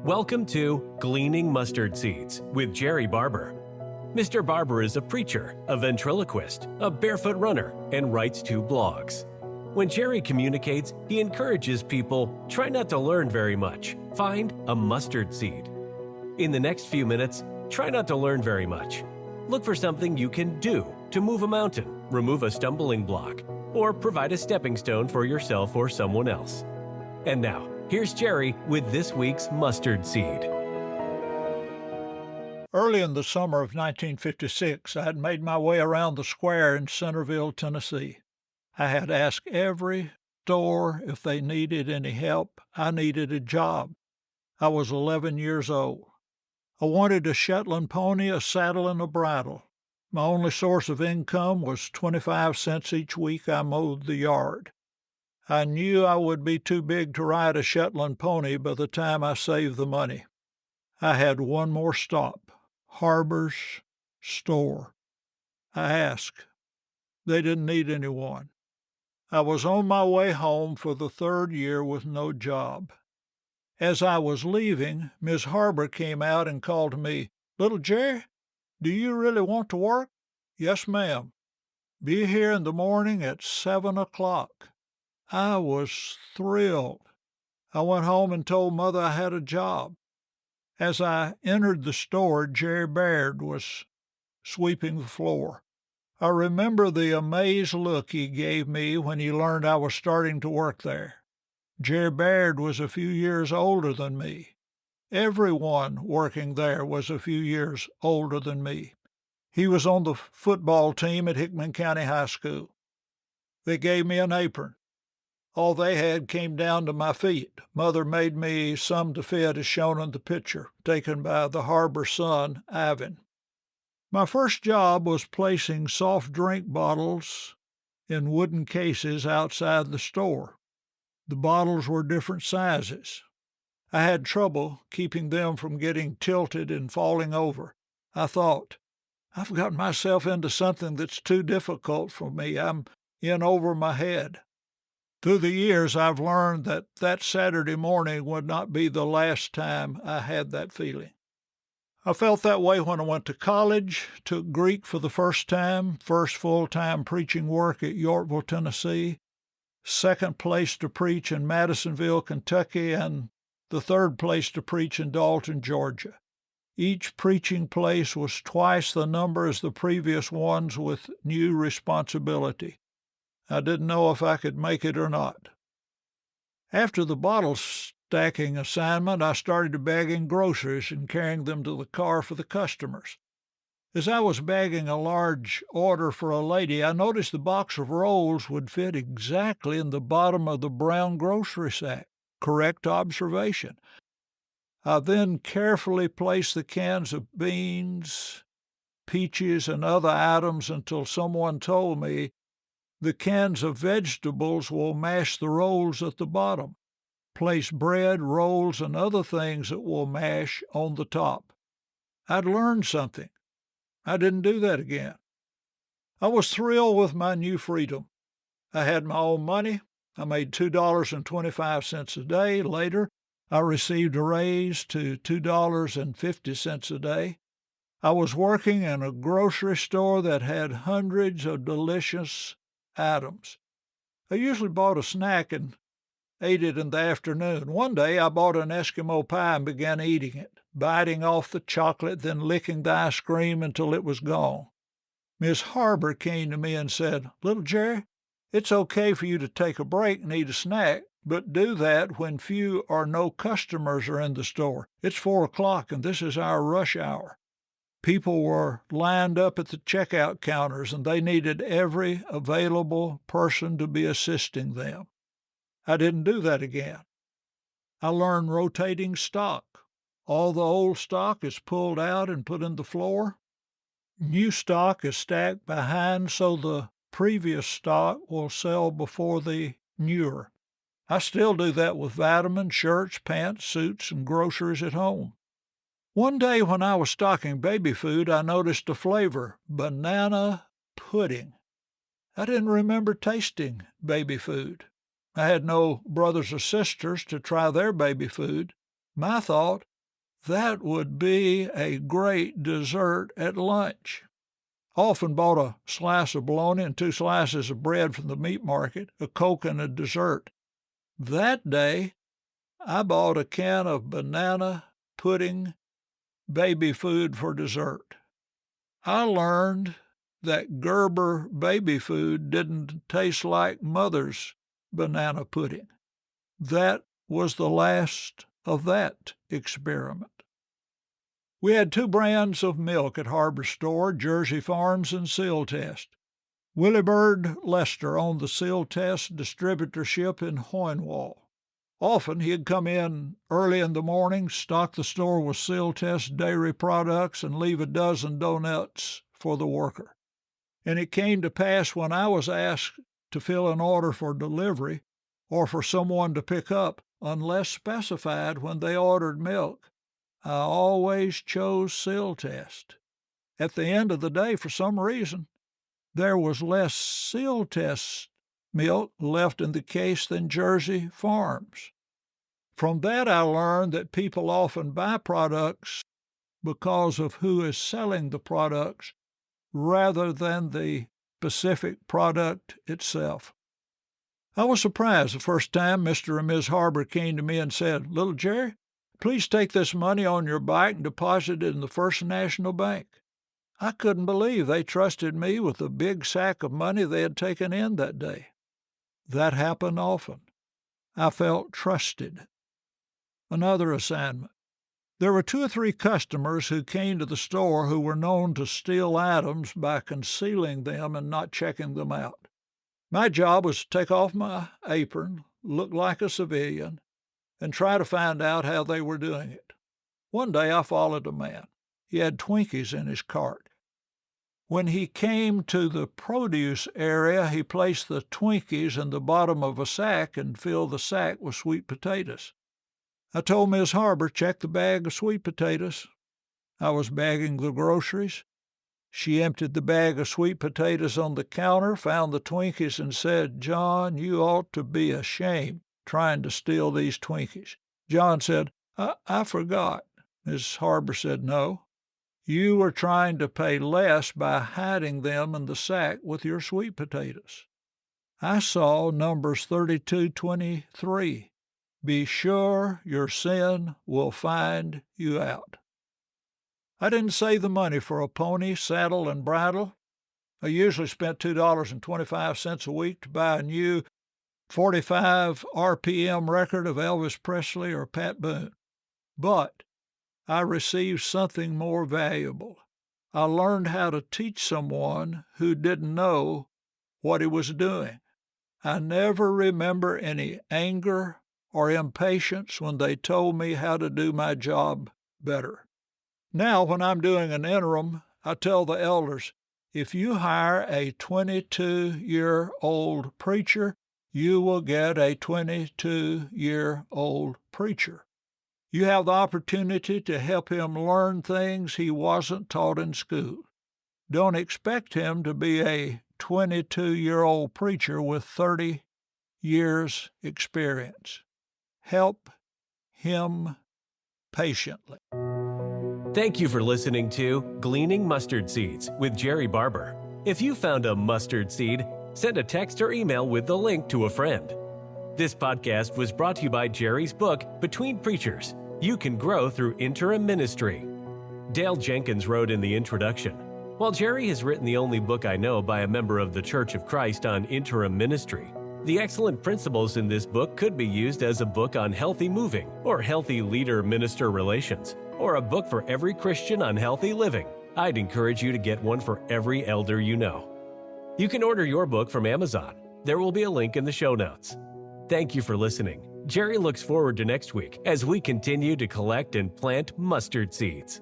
Welcome to Gleaning Mustard Seeds with Jerrie Barber. Mr. Barber is a preacher, a ventriloquist, a barefoot runner, and writes 2 blogs. When Jerrie communicates, he encourages people, try not to learn very much. Find a mustard seed. In the next few minutes, try not to learn very much. Look for something you can do to move a mountain, remove a stumbling block, or provide a stepping stone for yourself or someone else. And now, here's Jerrie with this week's mustard seed. Early in the summer of 1956, I had made my way around the square in Centerville, Tennessee. I had asked every store if they needed any help. I needed a job. I was 11 years old. I wanted a Shetland pony, a saddle, and a bridle. My only source of income was 25 cents each week I mowed the yard. I knew I would be too big to ride a Shetland pony by the time I saved the money. I had one more stop, Harber's store. I asked. They didn't need anyone. I was on my way home for the 3rd year with no job. As I was leaving, Miss Harber came out and called to me, "Little Jerry, do you really want to work?" "Yes, ma'am." "Be here in the morning at 7 o'clock." I was thrilled. I went home and told Mother I had a job. As I entered the store, Jerry Baird was sweeping the floor. I remember the amazed look he gave me when he learned I was starting to work there. Jerry Baird was a few years older than me. Everyone working there was a few years older than me. He was on the football team at Hickman County High School. They gave me an apron. All they had came down to my feet. Mother made me some to fit as shown in the picture, taken by the Harber son, Ivan. My first job was placing soft drink bottles in wooden cases outside the store. The bottles were different sizes. I had trouble keeping them from getting tilted and falling over. I thought, I've got myself into something that's too difficult for me. I'm in over my head. Through the years, I've learned that that Saturday morning would not be the last time I had that feeling. I felt that way when I went to college, took Greek for the first time, first full-time preaching work at Yorkville, Tennessee, second place to preach in Madisonville, Kentucky, and the third place to preach in Dalton, Georgia. Each preaching place was twice the number as the previous ones with new responsibility. I didn't know if I could make it or not. After the bottle stacking assignment, I started bagging groceries and carrying them to the car for the customers. As I was bagging a large order for a lady, I noticed the box of rolls would fit exactly in the bottom of the brown grocery sack. Correct observation. I then carefully placed the cans of beans, peaches, and other items until someone told me the cans of vegetables will mash the rolls at the bottom. Place bread, rolls, and other things that will mash on the top. I'd learned something. I didn't do that again. I was thrilled with my new freedom. I had my own money. I made $2.25 a day. Later, I received a raise to $2.50 a day. I was working in a grocery store that had hundreds of delicious items. I usually bought a snack and ate it in the afternoon. One day I bought an Eskimo pie and began eating it, biting off the chocolate, then licking the ice cream until it was gone. Miss Harber came to me and said, "Little Jerry, it's okay for you to take a break and eat a snack, but do that when few or no customers are in the store. It's 4 o'clock and this is our rush hour." People were lined up at the checkout counters, and they needed every available person to be assisting them. I didn't do that again. I learned rotating stock. All the old stock is pulled out and put in the floor. New stock is stacked behind so the previous stock will sell before the newer. I still do that with vitamins, shirts, pants, suits, and groceries at home. One day when I was stocking baby food, I noticed a flavor, banana pudding. I didn't remember tasting baby food. I had no brothers or sisters to try their baby food. My thought, That would be a great dessert at lunch. Often bought a slice of bologna and 2 slices of bread from the meat market, a Coke and a dessert. That day, I bought a can of banana pudding baby food for dessert. I learned that Gerber baby food didn't taste like mother's banana pudding. That was the last of that experiment. We had 2 brands of milk at Harber store, Jersey Farms and Seal Test. Willie Bird Lester owned the Seal Test distributorship in Hohenwald. Often he'd come in early in the morning, stock the store with Seal Test dairy products, and leave a dozen donuts for the worker. And it came to pass when I was asked to fill an order for delivery or for someone to pick up, unless specified when they ordered milk, I always chose Seal Test. At the end of the day, for some reason, there was less Seal Test milk left in the case than Jersey Farms. From that, I learned that people often buy products because of who is selling the products rather than the specific product itself. I was surprised the first time Mr. and Ms. Harber came to me and said, "Little Jerry, please take this money on your bike and deposit it in the First National Bank." I couldn't believe they trusted me with the big sack of money they had taken in that day. That happened often. I felt trusted. Another assignment. There were 2 or 3 customers who came to the store who were known to steal items by concealing them and not checking them out. My job was to take off my apron, look like a civilian, and try to find out how they were doing it. One day I followed a man. He had Twinkies in his cart. When he came to the produce area, he placed the Twinkies in the bottom of a sack and filled the sack with sweet potatoes. I told Miss Harber, "Check the bag of sweet potatoes." I was bagging the groceries. She emptied the bag of sweet potatoes on the counter, found the Twinkies, and said, "John, you ought to be ashamed trying to steal these Twinkies." John said, I forgot." Miss Harber said, "No. You were trying to pay less by hiding them in the sack with your sweet potatoes." I saw Numbers 32:23. Be sure your sin will find you out. I didn't save the money for a pony, saddle, and bridle. I usually spent $2.25 a week to buy a new 45 RPM record of Elvis Presley or Pat Boone. But I received something more valuable. I learned how to teach someone who didn't know what he was doing. I never remember any anger or impatience when they told me how to do my job better. Now, when I'm doing an interim, I tell the elders, if you hire a 22-year-old preacher, you will get a 22-year-old preacher. You have the opportunity to help him learn things he wasn't taught in school. Don't expect him to be a 22-year-old preacher with 30 years' experience. Help him patiently. Thank you for listening to Gleaning Mustard Seeds with Jerrie Barber. If you found a mustard seed, send a text or email with the link to a friend. This podcast was brought to you by Jerry's book, Between Preachers, You Can Grow Through Interim Ministry. Dale Jenkins wrote in the introduction, "While Jerry has written the only book I know by a member of the Church of Christ on interim ministry, the excellent principles in this book could be used as a book on healthy moving or healthy leader-minister relations, or a book for every Christian on healthy living. I'd encourage you to get one for every elder you know." You can order your book from Amazon. There will be a link in the show notes. Thank you for listening. Jerry looks forward to next week as we continue to collect and plant mustard seeds.